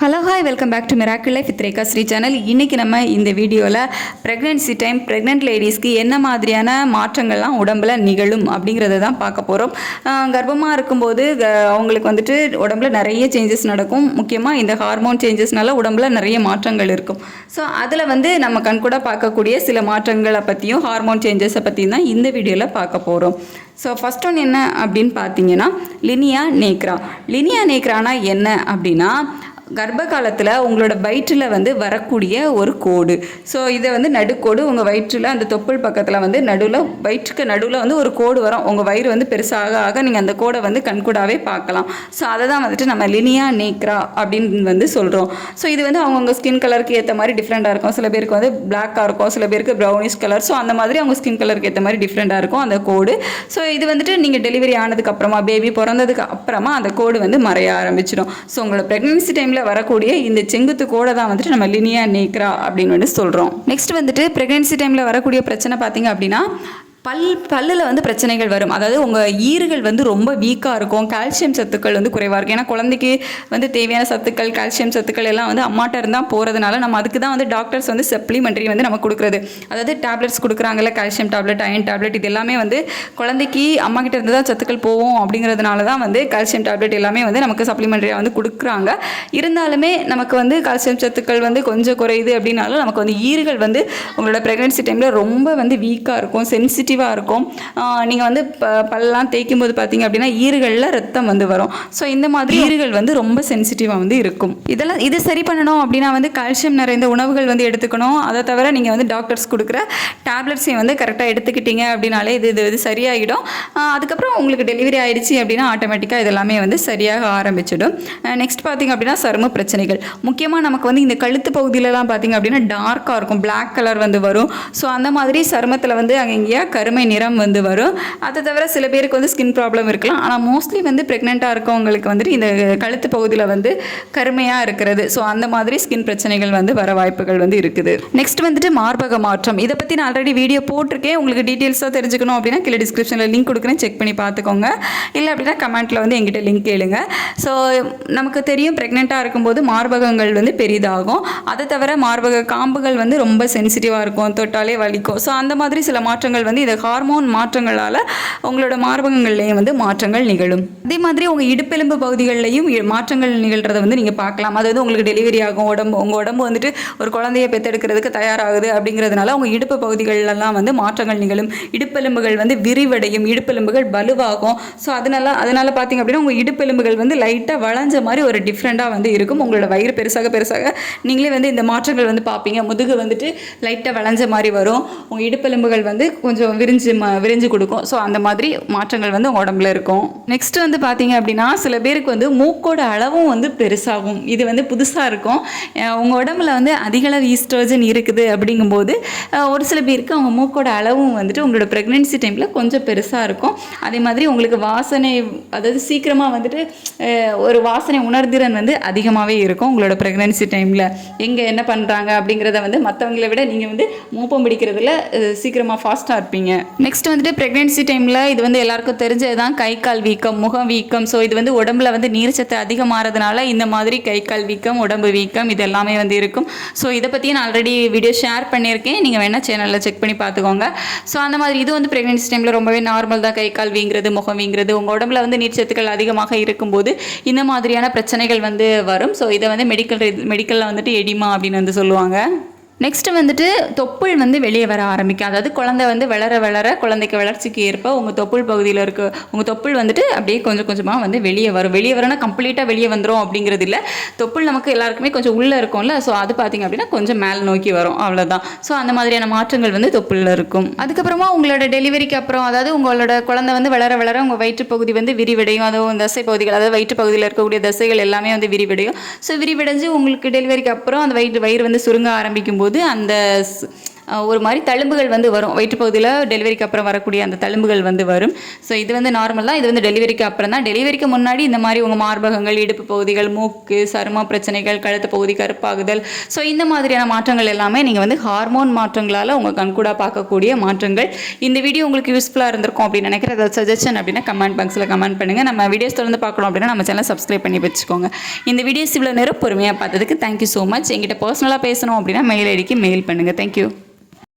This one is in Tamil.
Hello hi welcome back to miracle life with Rekha Sri channel. இன்றைக்கி நம்ம இந்த வீடியோவில் ப்ரெக்னென்சி டைம் ப்ரெக்னென்ட் லேடிஸ்க்கு என்ன மாதிரியான மாற்றங்கள்லாம் உடம்புல நிகழும் அப்படிங்கிறத தான் பார்க்க போகிறோம். கர்ப்பமாக இருக்கும்போது அவங்களுக்கு வந்துட்டு உடம்புல நிறைய சேஞ்சஸ் நடக்கும். முக்கியமாக இந்த ஹார்மோன் சேஞ்சஸ்னால உடம்புல நிறைய மாற்றங்கள் இருக்கும். ஸோ அதில் வந்து நம்ம கண்கூட பார்க்கக்கூடிய சில மாற்றங்களை பற்றியும் ஹார்மோன் சேஞ்சஸை பற்றியும் தான் இந்த வீடியோவில் பார்க்க போகிறோம். ஸோ ஃபஸ்ட் ஒன் என்ன அப்படின்னு பார்த்தீங்கன்னா லினியா நேக்ரா. லினியா நேக்ரானா என்ன அப்படின்னா கர்ப்ப காலத்தில் உங்களோட வயிற்றில் வந்து வரக்கூடிய ஒரு கோடு. ஸோ இதை வந்து நடுக்கோடு உங்கள் வயிற்றில் அந்த தொப்புள் பக்கத்தில் வந்து வயிற்றுக்கு நடுவில் வந்து ஒரு கோடு வரும். உங்கள் வயிறு வந்து பெருசாக ஆக நீங்கள் அந்த கோடை வந்து கண்கூடாவே பார்க்கலாம். ஸோ அதை தான் வந்துட்டு நம்ம லினியா நேக்ரா அப்படின்னு வந்து சொல்கிறோம். ஸோ இது வந்து அவங்கவுங்க ஸ்கின் கலருக்கு ஏற்ற மாதிரி டிஃப்ரெண்ட்டாக இருக்கும். சில பேருக்கு வந்து பிளாக்காக இருக்கும், சில பேருக்கு ப்ரௌனிஷ் கலர். ஸோ அந்த மாதிரி அவங்க ஸ்கின் கலருக்கு ஏற்ற மாதிரி டிஃப்ரெண்ட்டாக இருக்கும் அந்த கோடு. ஸோ இது வந்துட்டு நீங்கள் டெலிவரி ஆனதுக்கு அப்புறமா பேபி பிறந்ததுக்கு அப்புறமா அந்த கோடு வந்து மறைய ஆரம்பிச்சிடும். ஸோ உங்களோட ப்ரெக்னன்சி டைமில் வரக்கூடிய இந்த செங்குத்து கோடை தான் வந்துட்டு நம்ம லினியா நேக்ரா அப்படின்னு வந்து சொல்கிறோம். நெக்ஸ்ட் வந்துட்டு ப்ரெக்னன்சி டைமில் வரக்கூடிய பிரச்சனை பார்த்தீங்க அப்படின்னா பல்லில் வந்து பிரச்சனைகள் வரும். அதாவது உங்கள் ஈறுகள் வந்து ரொம்ப வீக்காக இருக்கும், கால்சியம் சத்துக்கள் வந்து குறைவாக இருக்கும். ஏன்னா குழந்தைக்கு வந்து தேவையான சத்துக்கள் கால்சியம் சத்துக்கள் எல்லாம் வந்து அம்மாட்ட இருந்தால் போகிறதுனால நம்ம அதுக்கு தான் வந்து டாக்டர்ஸ் வந்து சப்ளிமெண்ட்ரி வந்து நம்ம கொடுக்குறது. அதாவது டேப்லெட்ஸ் கொடுக்குறாங்கல்ல, கால்சியம் டேப்லெட், அயன் டேப்லெட், இது எல்லாமே வந்து குழந்தைக்கு அம்மா கிட்ட இருந்து தான் சத்துக்கள் போகும். அப்படிங்கிறதுனால தான் வந்து கால்சியம் டேப்லெட் எல்லாமே வந்து நமக்கு சப்ளிமெண்ட்ரியாக வந்து கொடுக்குறாங்க. இருந்தாலுமே நமக்கு வந்து கால்சியம் சத்துக்கள் வந்து கொஞ்சம் குறையுது அப்படின்னாலும் நமக்கு வந்து ஈறுகள் வந்து உங்களோட ப்ரெக்னன்சி டைமில் ரொம்ப வந்து வீக்காக இருக்கும், சென்சிட்டிவாக இருக்கும். நீங்கள் வந்து பல்லாம் தேய்க்கும் போது பார்த்தீங்க அப்படின்னா ஈறுகளில் ரத்தம் வந்து வரும். ஸோ இந்த மாதிரி ஈறுகள் வந்து ரொம்ப சென்சிட்டிவாக வந்து இருக்கும். இது சரி பண்ணணும் அப்படின்னா வந்து கால்சியம் நிறைந்த உணவுகள் வந்து எடுத்துக்கணும். அதை தவிர நீங்கள் வந்து டாக்டர்ஸ் கொடுக்குற டேப்லெட்ஸையும் வந்து கரெக்டாக எடுத்துக்கிட்டீங்க அப்படின்னாலே இது சரியாகிடும். அதுக்கப்புறம் உங்களுக்கு டெலிவரி ஆகிடுச்சு அப்படின்னா ஆட்டோமேட்டிக்காக இதெல்லாமே வந்து சரியாக ஆரம்பிச்சிடும். நெக்ஸ்ட் பார்த்தீங்க அப்படின்னா சரும பிரச்சனைகள். முக்கியமாக நமக்கு வந்து இந்த கழுத்து பகுதியிலலாம் பார்த்தீங்க அப்படின்னா டார்க்காக இருக்கும், பிளாக் கலர் வந்து வரும். ஸோ அந்த மாதிரி சருமத்தில் வந்து அங்கேயா கருமை நிறம் வந்து வரும். அதை தவிர சில பேருக்கு வந்து ஸ்கின் ப்ராப்ளம் இருக்கலாம். ஆனால் மோஸ்ட்லி வந்து ப்ரெக்னெண்ட்டாக இருக்கவங்களுக்கு வந்துட்டு இந்த கழுத்து பகுதியில் வந்து கருமையாக இருக்கிறது. ஸோ அந்த மாதிரி ஸ்கின் பிரச்சனைகள் வந்து வர வாய்ப்புகள் வந்து இருக்குது. நெக்ஸ்ட் வந்துட்டு மார்பக மாற்றம். இதை பற்றி நான் ஆல்ரெடி வீடியோ போட்டிருக்கேன். உங்களுக்கு டீட்டெயில்ஸாக தெரிஞ்சுக்கணும் அப்படின்னா கீழே டிஸ்கிரிப்ஷனில் லிங்க் கொடுக்குறேன், செக் பண்ணி பார்த்துக்கோங்க. இல்லை அப்படின்னா கமெண்ட்டில் வந்து எங்கிட்ட லிங்க் கேளுங்க. ஸோ நமக்கு தெரியும் ப்ரெக்னெண்ட்டாக இருக்கும்போது மார்பகங்கள் வந்து பெரிதாகும். அதை தவிர மார்பக காம்புகள் வந்து ரொம்ப சென்சிட்டிவாக இருக்கும், தொட்டாலே வலிக்கும். ஸோ அந்த மாதிரி சில மாற்றங்கள் வந்து இந்த ஹார்மோன் மாற்றங்களால் உங்களோட மார்பகங்கள்லேயும் வந்து மாற்றங்கள் நிகழும். அதே மாதிரி உங்கள் இடுப்பெலும்பு பகுதிகளிலையும் மாற்றங்கள் நிகழ்கிறத வந்து நீங்கள் பார்க்கலாம். அதாவது உங்களுக்கு டெலிவரி ஆகும், உங்கள் உடம்பு வந்துட்டு ஒரு குழந்தையை பெற்றெடுக்கிறதுக்கு தயாராகுது அப்படிங்கிறதுனால உங்கள் இடுப்பு பகுதிகளெல்லாம் வந்து மாற்றங்கள் நிகழும். இடுப்பெலும்புகள் வந்து விரிவடையும், இடுப்பெலும்புகள் வலுவாகும். ஸோ அதனால பார்த்தீங்க அப்படின்னா உங்கள் இடுப்பெலும்புகள் வந்து லைட்டாக வளைஞ்ச மாதிரி ஒரு டிஃப்ரெண்ட்டாக வந்து இருக்கும். உங்களோட வயிறு பெருசாக நீங்களே வந்து இந்த மாற்றங்கள் வந்து பார்ப்பீங்க. முதுகு வந்துட்டு லைட்டாக வளைஞ்ச மாதிரி வரும், உங்கள் இடுப்பெலும்புகள் வந்து கொஞ்சம் விரிஞ்சு கொடுக்கும். ஸோ அந்த மாதிரி மாற்றங்கள் வந்து உங்கள் உடம்புல இருக்கும். நெக்ஸ்ட் வந்து பார்த்தீங்க அப்படின்னா சில பேருக்கு வந்து மூக்கோட அளவும் வந்து பெருசாகும். இது வந்து புதுசாக இருக்கும். உங்கள் உடம்புல வந்து அதிகளவு ஈஸ்ட்ரோஜன் இருக்குது அப்படிங்கும்போது ஒரு சில பேருக்கு அவங்க மூக்கோட அளவும் வந்துட்டு உங்களோட ப்ரெக்னென்சி டைமில் கொஞ்சம் பெருசாக இருக்கும். அதே மாதிரி உங்களுக்கு வாசனை, அதாவது சீக்கிரமாக வந்துட்டு ஒரு வாசனை உணர்திறன் வந்து அதிகமாகவே இருக்கும் உங்களோட ப்ரெக்னென்சி டைமில். எங்கே என்ன பண்ணுறாங்க அப்படிங்கிறத வந்து மற்றவங்களை விட நீங்கள் வந்து மூப்பம் பிடிக்கிறதுல சீக்கிரமாக ஃபாஸ்ட்டாக இருப்பீங்க. நெக்ஸ்ட் வந்துட்டு ப்ரெக்னென்சி டைமில் இது வந்து எல்லாருக்கும் தெரிஞ்சது தான் கை கால் வீக்கம், முகம் வீக்கம். ஸோ இது வந்து உடம்புல வந்து நீர்ச்சத்து அதிகமாகிறதுனால இந்த மாதிரி கை கால் வீக்கம், உடம்பு வீக்கம் இது எல்லாமே வந்து இருக்கும். ஸோ இதை பற்றி நான் ஆல்ரெடி வீடியோ ஷேர் பண்ணியிருக்கேன், நீங்கள் வேணால் சேனலில் செக் பண்ணி பார்த்துக்கோங்க. ஸோ அந்த மாதிரி இது வந்து ப்ரெக்னென்சி டைமில் ரொம்பவே நார்மல் தான். கை கால் வீங்கிறது, முகம் வீங்கிறது. உங்கள் உடம்புல வந்து நீர்ச்சத்துக்கள் அதிகமாக இருக்கும்போது இந்த மாதிரியான பிரச்சனைகள் வந்து வரும். ஸோ இதை வந்து மெடிக்கலில் வந்துட்டு எடிமா அப்படின்னு வந்து சொல்லுவாங்க. நெக்ஸ்ட்டு வந்துட்டு தொப்புள் வந்து வெளியே வர ஆரம்பிக்கும். அதாவது குழந்தை வந்து வளர குழந்தைக்கு வளர்ச்சிக்கு ஏற்ப உங்கள் தொப்புள் பகுதியில் உங்கள் தொப்புள் வந்துட்டு அப்படியே கொஞ்சம் கொஞ்சமாக வந்து வெளியே வரனா கம்ப்ளீட்டாக வெளியே வந்துடும் அப்படிங்கிறது இல்லை. தொப்புள் நமக்கு எல்லாருக்குமே கொஞ்சம் உள்ளே இருக்கும்ல. ஸோ அது பார்த்திங்க அப்படின்னா கொஞ்சம் மேல் நோக்கி வரும், அவ்வளோதான். ஸோ அந்த மாதிரியான மாற்றங்கள் வந்து தொப்புளில் இருக்கும். அதுக்கப்புறமா உங்களோட டெலிவரிக்கு அப்புறம், அதாவது உங்களோட குழந்தை வந்து வளர உங்கள் வயிற்று பகுதி வந்து விரிவடையும். அதுவும் தசை பகுதிகள், அதாவது வயிற்று பகுதியில் இருக்கக்கூடிய தசைகள் எல்லாமே வந்து விரிவடையும். ஸோ விரிவடைஞ்சு உங்களுக்கு டெலிவரிக்கு அப்புறம் அந்த வயிறு வந்து சுருங்க ஆரம்பிக்கும் போது அந்த ஒரு மாதிரி தழும்புகள் வந்து வரும். வயிற்றுப்பகுதியில் டெலிவரிக்கு அப்புறம் வரக்கூடிய அந்த தழும்புகள் வந்து வரும். ஸோ இது வந்து நார்மல் தான். இது வந்து டெலிவரிக்கு அப்புறம் தான். டெலிவரிக்கு முன்னாடி இந்த மாதிரி உங்கள் மார்பகங்கள், இடுப்பு பகுதிகள், மூக்கு, சரும பிரச்சனைகள், கழுத்து பகுதி கருப்பாகுதல், ஸோ இந்த மாதிரியான மாற்றங்கள் எல்லாமே நீங்கள் வந்து ஹார்மோன் மாற்றங்களால் உங்கள் கண்கூடாக பார்க்கக்கூடிய மாற்றங்கள். இந்த வீடியோ உங்களுக்கு யூஸ்ஃபுல்லாக இருந்திருக்கும் அப்படின்னு நினைக்கிறேன். ஏதாவது சஜஷன் அப்படின்னா கமெண்ட் பாக்ஸில் கமெண்ட் பண்ணுங்கள். நம்ம வீடியோஸ் தொடர்ந்து பார்க்கணும் அப்படின்னா நம்ம சேனலை சப்ஸ்கிரைப் பண்ணி வச்சுக்கோங்க. இந்த வீடியோஸ் இவ்வளோ நேரம் பொறுமையாக பார்த்ததுக்கு தேங்க்யூ ஸோ மச். எங்கிட்ட பர்சனலாக பேசணும் அப்படின்னா மெயில் ஐடிக்கு மெயில் பண்ணுங்கள். தேங்க்யூ.